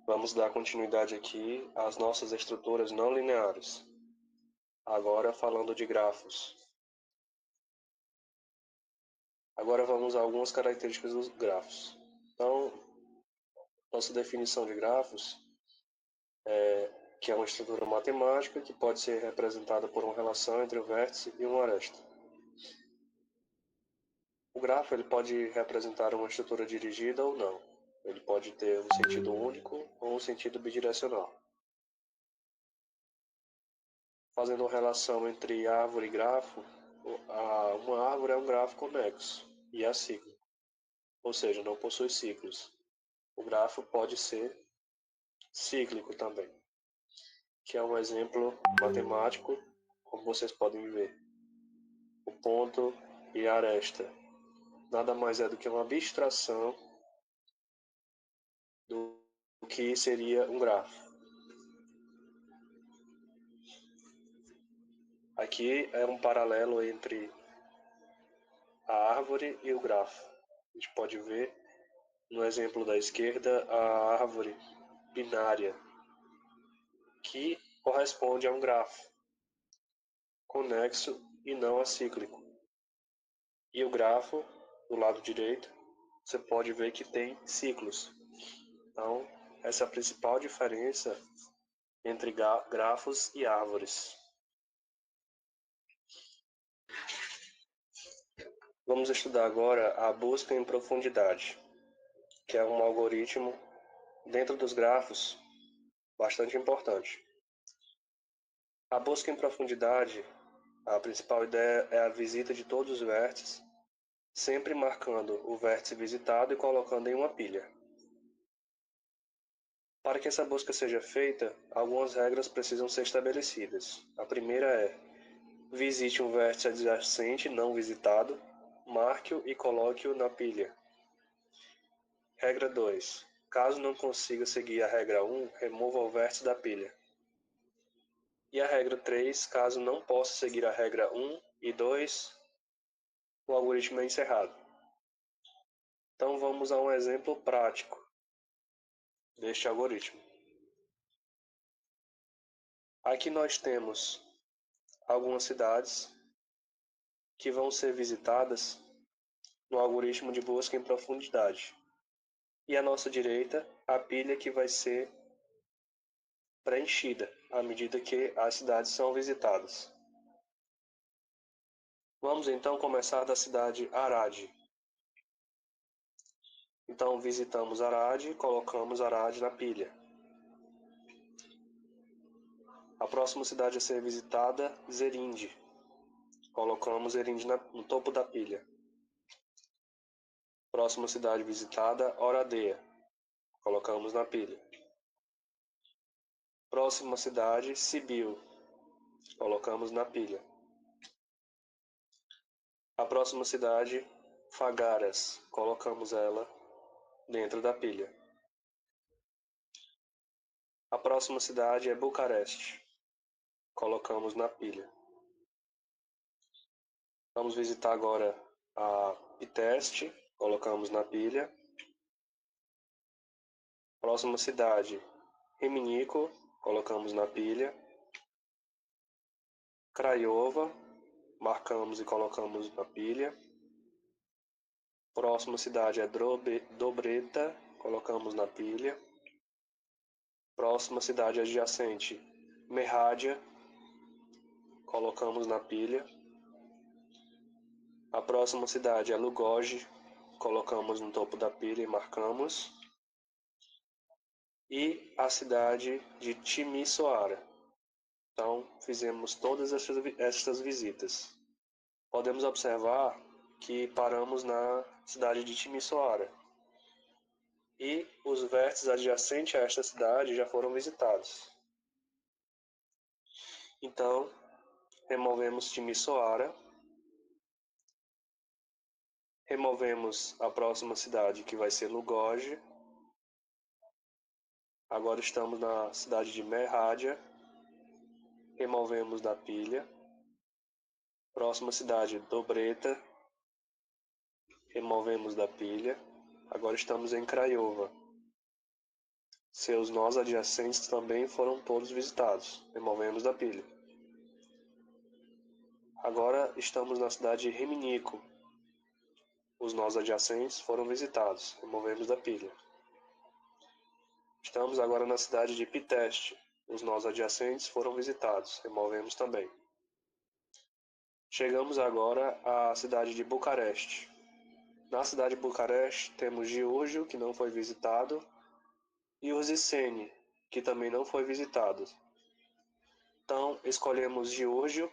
Vamos dar continuidade aqui às nossas estruturas não lineares. Agora falando de grafos. Agora vamos a algumas características dos grafos. Então, nossa definição de grafos que é uma estrutura matemática que pode ser representada por uma relação entre um vértice e uma aresta. O grafo ele pode representar uma estrutura dirigida ou não. Ele pode ter um sentido único ou um sentido bidirecional. Fazendo uma relação entre árvore e grafo, uma árvore é um grafo conexo e é cíclico, ou seja, não possui ciclos. O grafo pode ser cíclico também, que é um exemplo matemático, como vocês podem ver. O ponto e a aresta nada mais é do que uma abstração do que seria um grafo. Aqui é um paralelo entre a árvore e o grafo. A gente pode ver no exemplo da esquerda a árvore binária, que corresponde a um grafo conexo e não acíclico. E o grafo, do lado direito, você pode ver que tem ciclos. Então, essa é a principal diferença entre grafos e árvores. Vamos estudar agora a busca em profundidade, que é um algoritmo dentro dos grafos bastante importante. A busca em profundidade, a principal ideia é a visita de todos os vértices, sempre marcando o vértice visitado e colocando em uma pilha. Para que essa busca seja feita, algumas regras precisam ser estabelecidas. A primeira é: visite um vértice adjacente não visitado, marque-o e coloque-o na pilha. Regra 2. Caso não consiga seguir a regra 1, remova o vértice da pilha. E a regra 3, caso não possa seguir a regra 1 e 2, o algoritmo é encerrado. Então vamos a um exemplo prático deste algoritmo. Aqui nós temos algumas cidades que vão ser visitadas no algoritmo de busca em profundidade. E à nossa direita, a pilha que vai ser preenchida à medida que as cidades são visitadas. Vamos então começar da cidade Arad. Então visitamos Arad e colocamos Arad na pilha. A próxima cidade a ser visitada, Zerinde. Colocamos Zerinde no topo da pilha. Próxima cidade visitada, Oradea. Colocamos na pilha. Próxima cidade, Sibiu. Colocamos na pilha. A próxima cidade, Fagaras. Colocamos ela dentro da pilha. A próxima cidade é Bucareste. Colocamos na pilha. Vamos visitar agora a Piteste. Colocamos na pilha. Próxima cidade, Reminico. Colocamos na pilha. Craiova. Marcamos e colocamos na pilha. Próxima cidade é Dobreta. Colocamos na pilha. Próxima cidade adjacente, Merrádia. Colocamos na pilha. A próxima cidade é Lugoje. Colocamos no topo da pilha e marcamos. E a cidade de Timisoara. Então, fizemos todas estas visitas. Podemos observar que paramos na cidade de Timisoara. E os vértices adjacentes a esta cidade já foram visitados. Então, removemos Timisoara. Removemos a próxima cidade, que vai ser Lugoje. Agora estamos na cidade de Merrádia. Removemos da pilha. Próxima cidade, Dobreta. Removemos da pilha. Agora estamos em Craiova. Seus nós adjacentes também foram todos visitados. Removemos da pilha. Agora estamos na cidade de Reminico. Os nós adjacentes foram visitados. Removemos da pilha. Estamos agora na cidade de Piteste. Os nós adjacentes foram visitados. Removemos também. Chegamos agora à cidade de Bucareste. Na cidade de Bucareste temos Giurgio, que não foi visitado, e Urzicene, que também não foi visitado. Então, escolhemos Giurgio.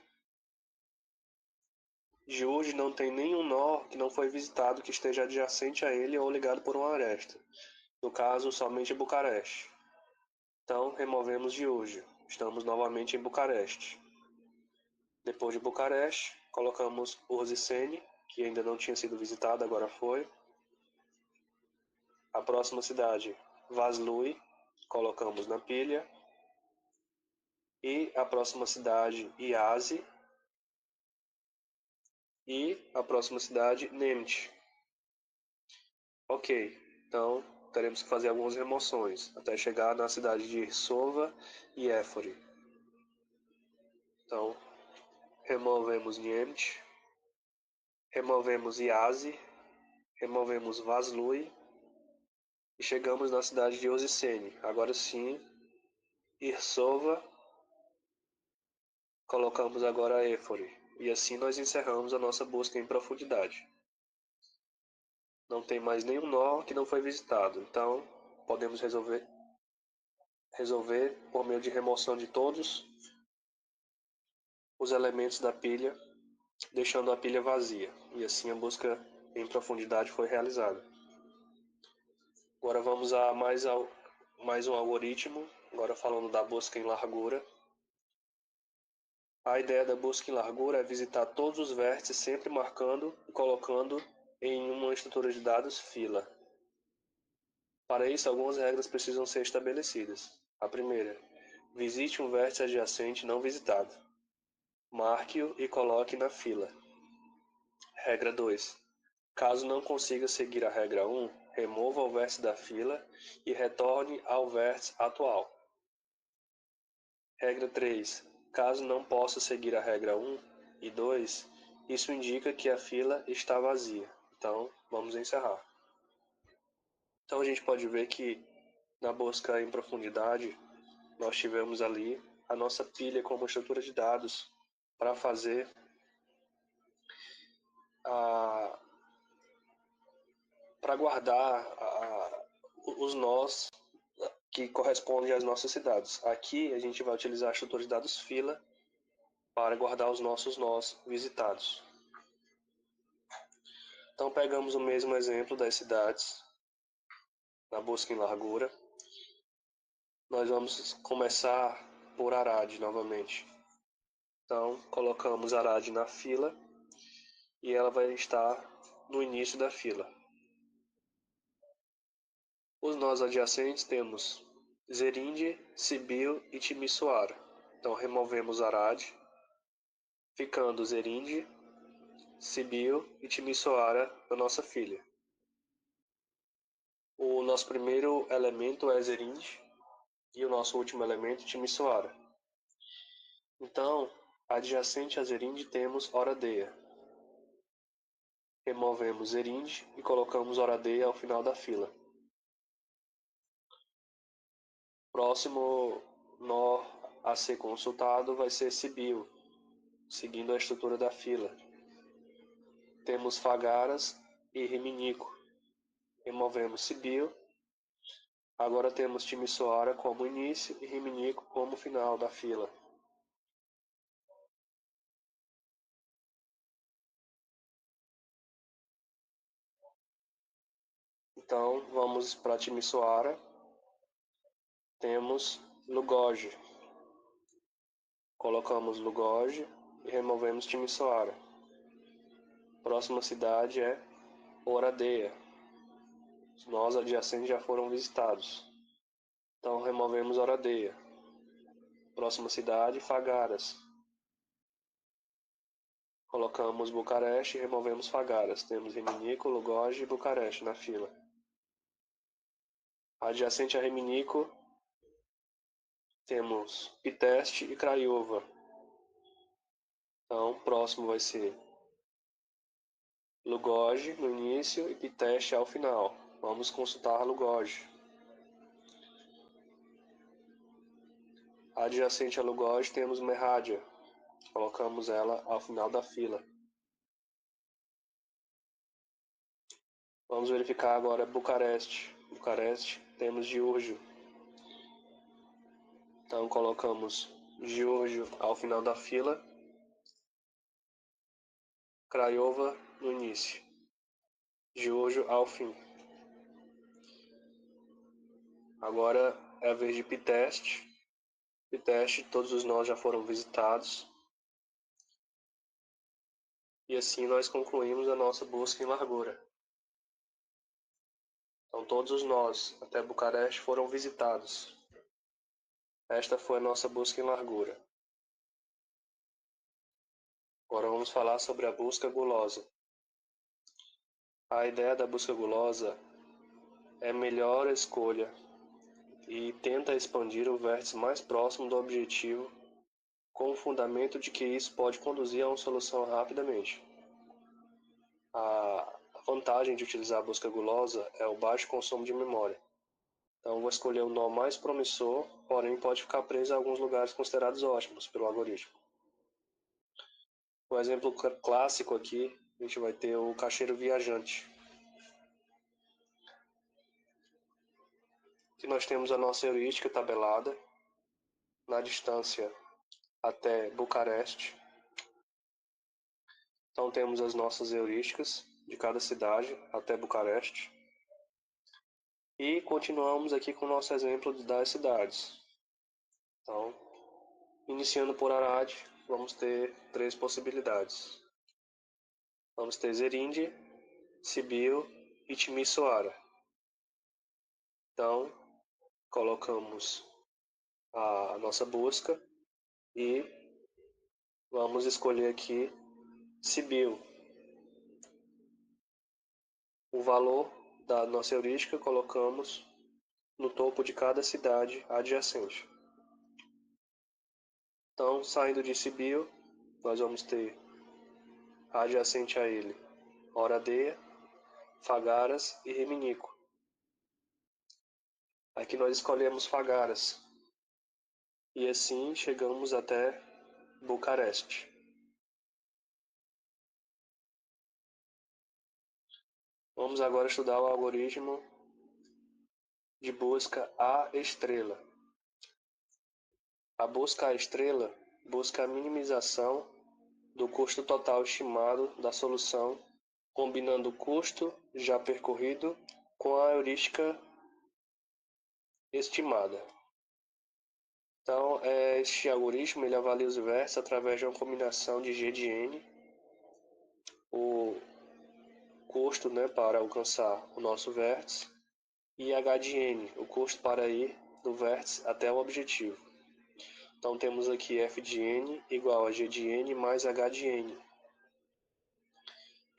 Giurgio não tem nenhum nó que não foi visitado que esteja adjacente a ele ou ligado por uma aresta. No caso, somente Bucareste. Então, removemos Giurgio. Estamos novamente em Bucareste. Depois de Bucareste, colocamos Urzicene, que ainda não tinha sido visitado, agora foi. A próxima cidade, Vaslui, colocamos na pilha. E a próxima cidade, Iasi. E a próxima cidade, Nemt. Ok, então teremos que fazer algumas remoções até chegar na cidade de Sova e Éfore. Então, removemos Nemt, removemos Iasi, removemos Vaslui e chegamos na cidade de Osicene. Agora sim, Irsova, colocamos agora Éfore. E assim nós encerramos a nossa busca em profundidade. Não tem mais nenhum nó que não foi visitado, então podemos resolver por meio de remoção de todos os elementos da pilha, deixando a pilha vazia. E assim a busca em profundidade foi realizada. Agora vamos a mais um algoritmo, agora falando da busca em largura. A ideia da busca em largura é visitar todos os vértices, sempre marcando e colocando em uma estrutura de dados fila. Para isso, algumas regras precisam ser estabelecidas. A primeira, visite um vértice adjacente não visitado. Marque-o e coloque na fila. Regra 2. Caso não consiga seguir a regra 1, remova o vértice da fila e retorne ao vértice atual. Regra 3. Caso não possa seguir a regra 1 e 2, isso indica que a fila está vazia. Então, vamos encerrar. Então, a gente pode ver que na busca em profundidade, nós tivemos ali a nossa pilha como estrutura de dados para fazer para guardar os nós que correspondem às nossas cidades. Aqui a gente vai utilizar a estrutura de dados fila para guardar os nossos nós visitados. Então pegamos o mesmo exemplo das cidades na busca em largura. Nós vamos começar por Arad novamente. Então colocamos Arad na fila e ela vai estar no início da fila. Os nós adjacentes temos Zerinde, Sibil e Timisoara. Então removemos Arad, ficando Zerinde, Sibil e Timisoara na nossa filha. O nosso primeiro elemento é Zerinde e o nosso último elemento Timisoara. Então, adjacente a Zerinde temos Oradeia. Removemos Zerinde e colocamos Oradeia ao final da fila. Próximo nó a ser consultado vai ser Sibil, seguindo a estrutura da fila. Temos Fagaras e Riminico. Removemos Sibil. Agora temos Timisoara como início e Riminico como final da fila. Então, vamos para Timisoara. Temos Lugoje. Colocamos Lugoje e removemos Timisoara. Próxima cidade é Oradeia. Os nós adjacentes já foram visitados. Então, removemos Oradeia. Próxima cidade, Fagaras. Colocamos Bucareste e removemos Fagaras. Temos Riminico, Lugoje e Bucareste na fila. Adjacente a Reminico, temos Piteste e Craiova. Então, próximo vai ser Lugoge no início e Piteste ao final. Vamos consultar Lugoge. Adjacente a Lugoge temos Merrádia. Colocamos ela ao final da fila. Vamos verificar agora Bucareste. Bucareste temos Giurgio. Então colocamos Giurgio ao final da fila. Craiova no início. Giurgio ao fim. Agora é a vez de Piteste. Piteste, todos os nós já foram visitados. E assim nós concluímos a nossa busca em largura. Então todos os nós até Bucareste foram visitados. Esta foi a nossa busca em largura. Agora vamos falar sobre a busca gulosa. A ideia da busca gulosa é melhor escolha e tenta expandir o vértice mais próximo do objetivo com o fundamento de que isso pode conduzir a uma solução rapidamente. A vantagem de utilizar a busca gulosa é o baixo consumo de memória. Então vou escolher o nó mais promissor, porém pode ficar preso a alguns lugares considerados ótimos pelo algoritmo. Um exemplo clássico aqui, a gente vai ter o caixeiro viajante. Aqui nós temos a nossa heurística tabelada na distância até Bucareste. Então temos as nossas heurísticas de cada cidade até Bucareste. E continuamos aqui com o nosso exemplo das cidades. Então, iniciando por Arad, vamos ter 3 possibilidades. Vamos ter Zerinde, Sibiu e Timisoara. Então, colocamos a nossa busca e vamos escolher aqui Sibiu. O valor da nossa heurística colocamos no topo de cada cidade adjacente. Então, saindo de Sibiu, nós vamos ter adjacente a ele Oradeia, Fagaras e Reminico. Aqui nós escolhemos Fagaras e assim chegamos até Bucareste. Vamos agora estudar o algoritmo de busca à estrela. A busca à estrela busca a minimização do custo total estimado da solução, combinando o custo já percorrido com a heurística estimada. Então, este algoritmo ele avalia os vértices através de uma combinação de G de N, o custo para alcançar o nosso vértice, e H de N, o custo para ir do vértice até o objetivo. Então temos aqui F de N igual a G de N mais H de N,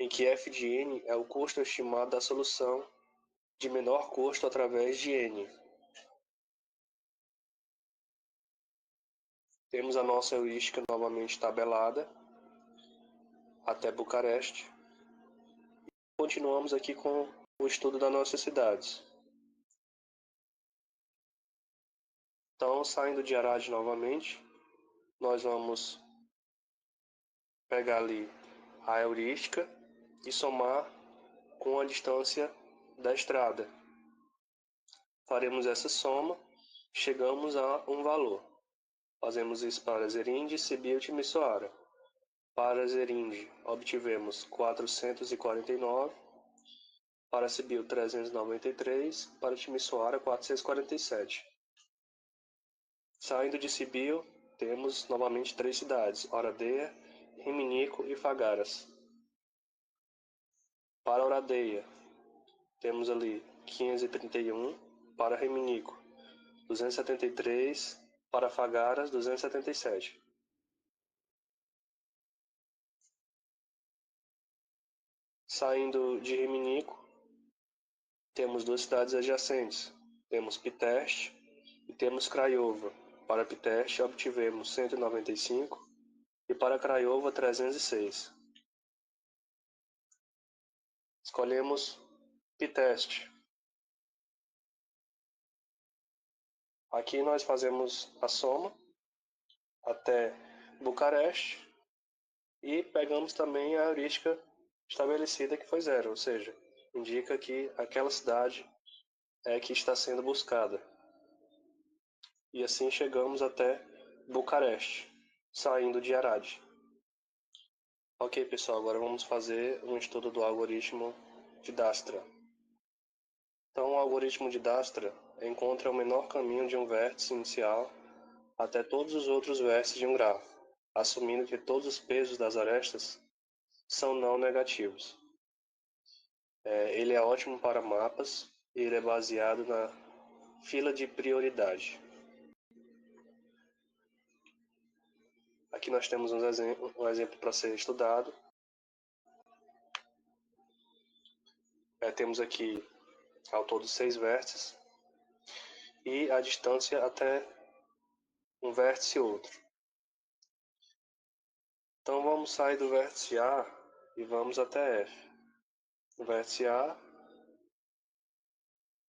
em que F de N é o custo estimado da solução de menor custo através de N. Temos a nossa heurística novamente tabelada até Bucareste. Continuamos aqui com o estudo das nossas cidades. Então, saindo de Arad novamente, nós vamos pegar ali a heurística e somar com a distância da estrada. Faremos essa soma, chegamos a um valor. Fazemos isso para Zerinde, Sibiu e Timisoara. Para Zerinde, obtivemos 449, para Sibiu 393, para Timisoara 447. Saindo de Sibiu, temos novamente 3 cidades, Oradeia, Reminico e Fagaras. Para Oradeia, temos ali 531, para Reminico 273, para Fagaras 277. Saindo de Reminico, temos 2 cidades adjacentes. temos PyTest e temos Craiova. Para PyTest obtivemos 195 e para Craiova 306. Escolhemos PyTest. Aqui nós fazemos a soma até Bucareste e pegamos também a heurística estabelecida que foi 0, ou seja, indica que aquela cidade é que está sendo buscada. E assim chegamos até Bucareste, saindo de Arad. Ok, pessoal, agora vamos fazer um estudo do algoritmo de Dijkstra. Então, o algoritmo de Dijkstra encontra o menor caminho de um vértice inicial até todos os outros vértices de um grafo, assumindo que todos os pesos das arestas são não negativos. Ele é ótimo para mapas e ele é baseado na fila de prioridade. Aqui nós temos um exemplo para ser estudado. Temos aqui ao todo 6 vértices e a distância até um vértice e outro. Então vamos sair do vértice A e vamos até F. No vértice A,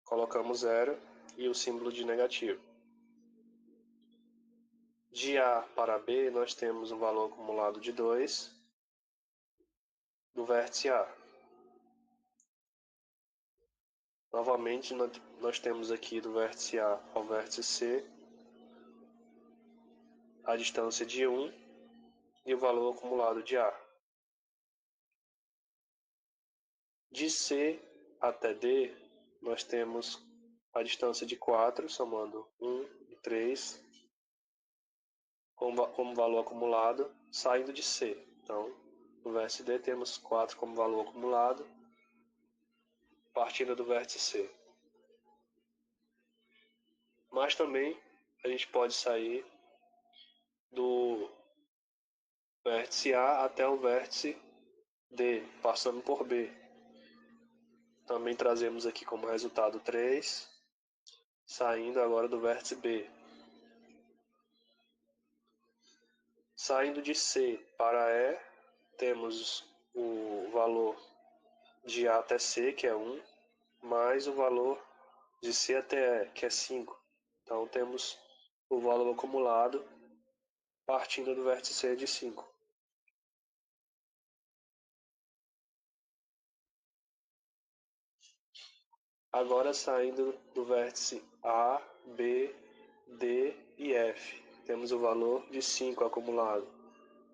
colocamos 0 e o símbolo de negativo. De A para B, nós temos um valor acumulado de 2 do vértice A. Novamente, nós temos aqui do vértice A ao vértice C a distância de 1 e o valor acumulado de A. De C até D, nós temos a distância de 4, somando 1 e 3, como valor acumulado, saindo de C. Então, no vértice D temos 4 como valor acumulado, partindo do vértice C. Mas também a gente pode sair do vértice A até o vértice D, passando por B. Também trazemos aqui como resultado 3, saindo agora do vértice B. Saindo de C para E, temos o valor de A até C, que é 1, mais o valor de C até E, que é 5. Então temos o valor acumulado partindo do vértice C de 5. Agora saindo do vértice A, B, D e F, temos o valor de 5 acumulado,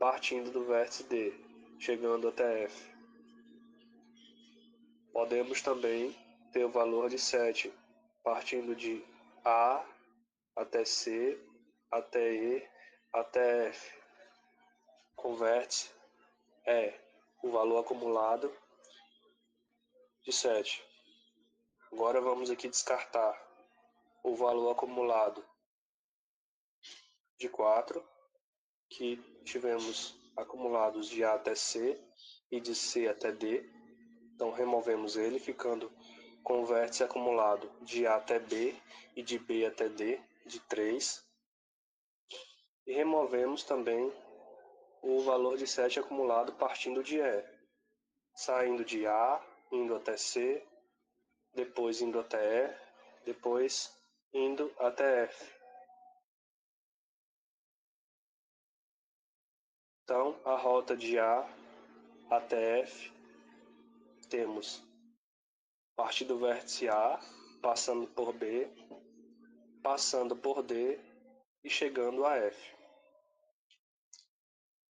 partindo do vértice D, chegando até F. Podemos também ter o valor de 7, partindo de A até C, até E, até F, com vértice E, o valor acumulado de 7. Agora vamos aqui descartar o valor acumulado de 4, que tivemos acumulados de A até C e de C até D. Então removemos ele, ficando com o vértice acumulado de A até B e de B até D, de 3. E removemos também o valor de 7 acumulado partindo de E, saindo de A, indo até C, depois indo até E, depois indo até F. Então, a rota de A até F, temos partir do vértice A, passando por B, passando por D e chegando a F.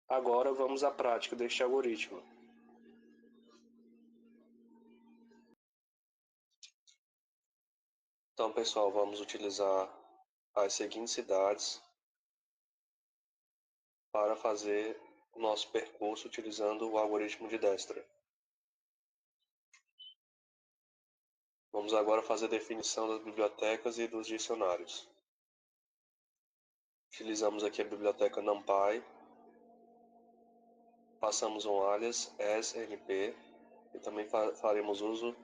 Agora vamos à prática deste algoritmo. Então, pessoal, vamos utilizar as seguintes cidades para fazer o nosso percurso utilizando o algoritmo de Dijkstra. Vamos agora fazer a definição das bibliotecas e dos dicionários. Utilizamos aqui a biblioteca NumPy, passamos um alias snp e também faremos uso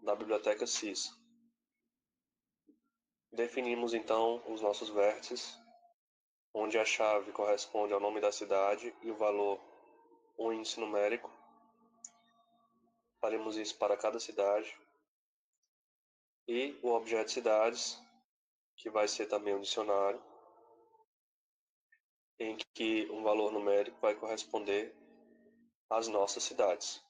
da biblioteca sys. Definimos então os nossos vértices, onde a chave corresponde ao nome da cidade e o valor, um índice numérico. Faremos isso para cada cidade. E o objeto cidades, que vai ser também um dicionário, em que um valor numérico vai corresponder às nossas cidades.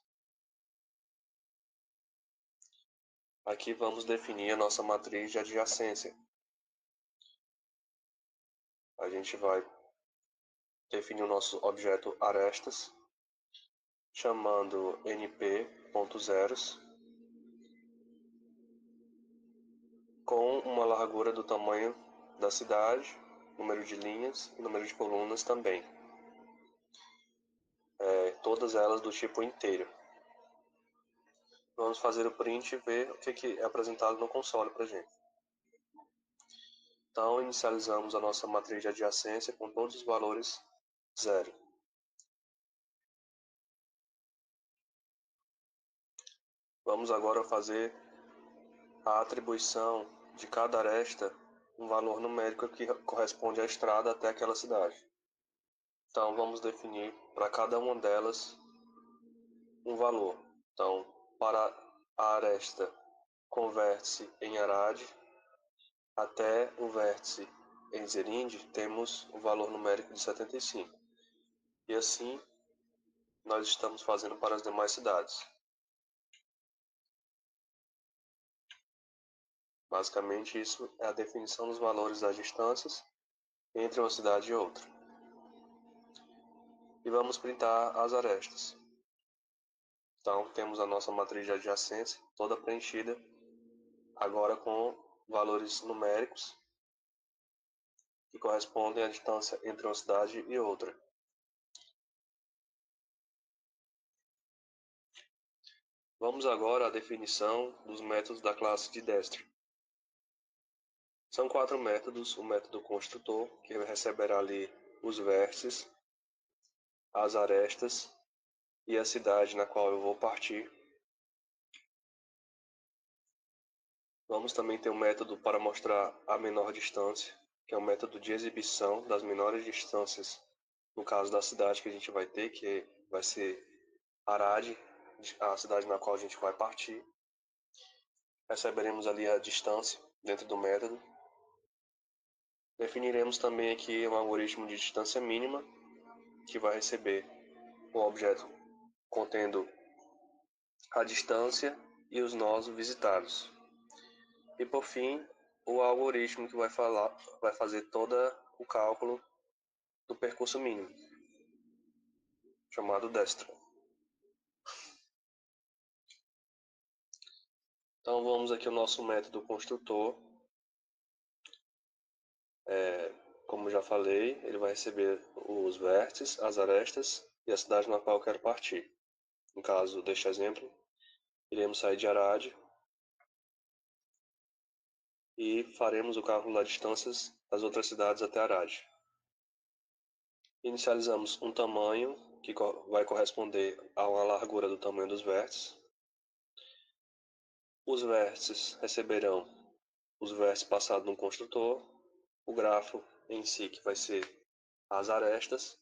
Aqui vamos definir a nossa matriz de adjacência. A gente vai definir o nosso objeto arestas, chamando np.zeros, com uma largura do tamanho da cidade, número de linhas e número de colunas também. Todas elas do tipo inteiro. Vamos fazer o print e ver o que é apresentado no console para a gente. Então, inicializamos a nossa matriz de adjacência com todos os valores 0. Vamos agora fazer a atribuição de cada aresta um valor numérico que corresponde à estrada até aquela cidade. Então, vamos definir para cada uma delas um valor. Então, para a aresta com vértice em Arade até o vértice em Zerinde, temos o valor numérico de 75. E assim, nós estamos fazendo para as demais cidades. Basicamente, isso é a definição dos valores das distâncias entre uma cidade e outra. E vamos printar as arestas. Então, temos a nossa matriz de adjacência toda preenchida, agora com valores numéricos que correspondem à distância entre uma cidade e outra. Vamos agora à definição dos métodos da classe de Destra. São 4 métodos: o método construtor, que receberá ali os vértices, as arestas e a cidade na qual eu vou partir. Vamos também ter um método para mostrar a menor distância, que é o método de exibição das menores distâncias, no caso da cidade que a gente vai ter, que vai ser Arade, a cidade na qual a gente vai partir. Receberemos ali a distância dentro do método. Definiremos também aqui um algoritmo de distância mínima, que vai receber um objeto contendo a distância e os nós visitados. E por fim, o algoritmo que vai fazer todo o cálculo do percurso mínimo, chamado Destra. Então vamos aqui ao nosso método construtor. Como já falei, ele vai receber os vértices, as arestas e a cidade na qual eu quero partir. No caso deste exemplo, iremos sair de Arade e faremos o cálculo das distâncias das outras cidades até Arade. Inicializamos um tamanho que vai corresponder a uma largura do tamanho dos vértices. Os vértices receberão os vértices passados no construtor, o grafo em si, que vai ser as arestas,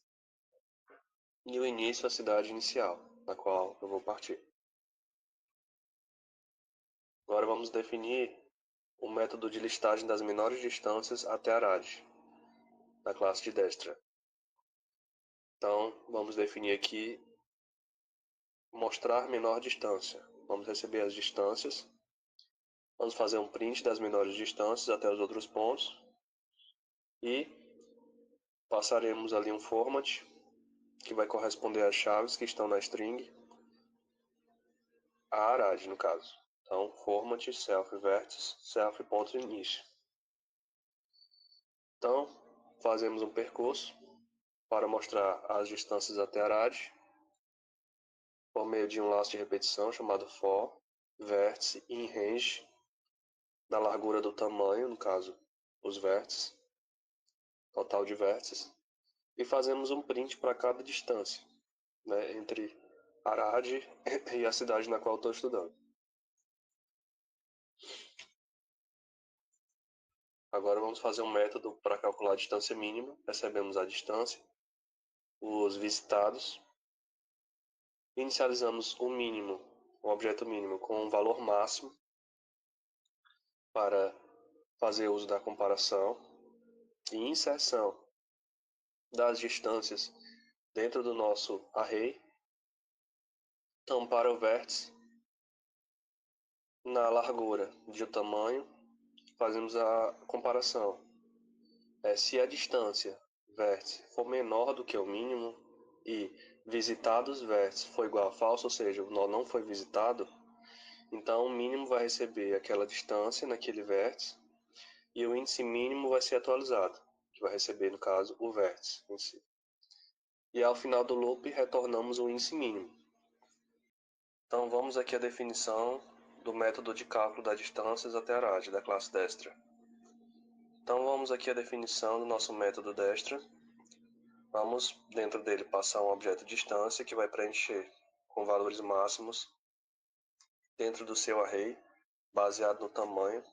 e o início, a cidade inicial, na qual eu vou partir. Agora vamos definir o método de listagem das menores distâncias até Arade, da classe de Destra. Então, vamos definir aqui mostrar menor distância. Vamos receber as distâncias. Vamos fazer um print das menores distâncias até os outros pontos. E passaremos ali um format, que vai corresponder às chaves que estão na string, a Arade, no caso. Então, format self-vertice self.init. Então, fazemos um percurso para mostrar as distâncias até Arade, por meio de um laço de repetição chamado for, vértice in range, da largura do tamanho, no caso, os vértices, total de vértices, e fazemos um print para cada distância, né, entre Arade e a cidade na qual estou estudando. Agora vamos fazer um método para calcular a distância mínima. Recebemos a distância, os visitados. Inicializamos o mínimo, o objeto mínimo, com um valor máximo para fazer uso da comparação e inserção das distâncias dentro do nosso array. Então, para o vértice, na largura de tamanho, fazemos a comparação. Se a distância vértice for menor do que o mínimo e visitados vértice for igual a falso, ou seja, o nó não foi visitado, então o mínimo vai receber aquela distância naquele vértice e o índice mínimo vai ser atualizado, que vai receber, no caso, o vértice em si. E ao final do loop, retornamos o índice mínimo. Então vamos aqui à definição do método de cálculo das distâncias até arade da classe Destra. Então vamos aqui à definição do nosso método Destra. Vamos dentro dele passar um objeto distância que vai preencher com valores máximos dentro do seu array, baseado no tamanho,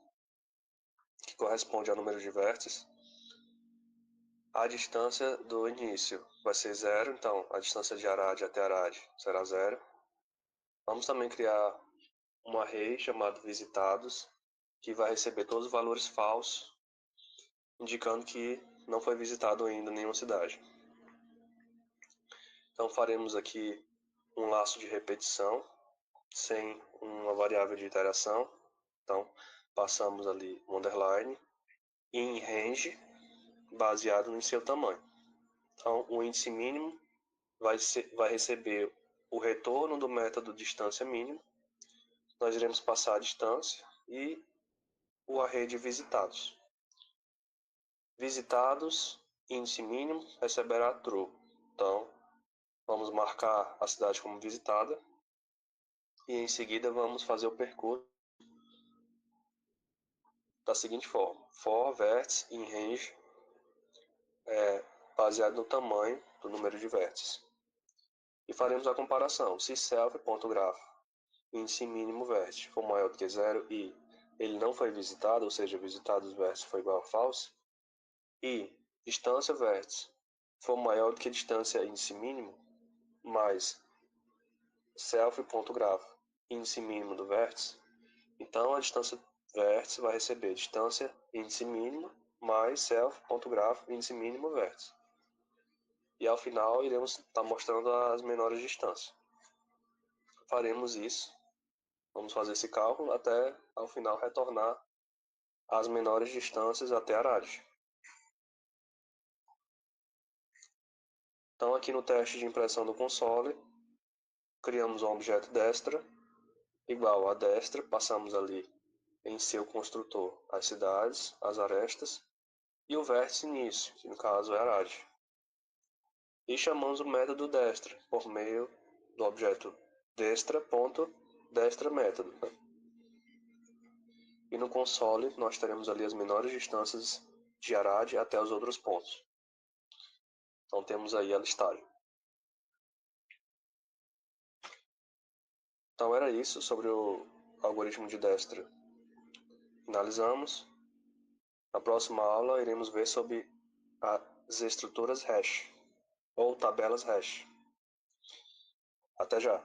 que corresponde ao número de vértices. A distância do início vai ser 0, então a distância de arade até arade será 0. Vamos também criar um array chamado visitados, que vai receber todos os valores falsos, indicando que não foi visitado ainda nenhuma cidade. Então faremos aqui um laço de repetição, sem uma variável de iteração. Então passamos ali um underline e em range, baseado no seu tamanho. Então o índice mínimo vai receber o retorno do método distância mínima. Nós iremos passar a distância e o array de visitados. Visitados, índice mínimo, receberá true. Então, vamos marcar a cidade como visitada e em seguida vamos fazer o percurso da seguinte forma: for vértice in range baseado no tamanho do número de vértices. E faremos a comparação. Se self.graph, índice mínimo vértice, for maior do que 0 e ele não foi visitado, ou seja, visitados vértice foi igual a false, e distância vértice for maior do que distância índice mínimo, mais self.graph, índice mínimo do vértice, então a distância vértice vai receber distância índice mínimo mais self.graph, índice mínimo vértice. E ao final iremos estar mostrando as menores distâncias. Faremos isso, vamos fazer esse cálculo até ao final retornar as menores distâncias até arade. Então aqui no teste de impressão do console, criamos um objeto destra igual a destra, passamos ali em seu construtor as cidades, as arestas e o vértice início, que no caso é arade. E chamamos o método destra por meio do objeto destra.destraMétodo. E no console nós teremos ali as menores distâncias de arade até os outros pontos. Então temos aí a listagem. Então era isso sobre o algoritmo de Destra. Finalizamos. Na próxima aula iremos ver sobre as estruturas hash ou tabelas hash. Até já!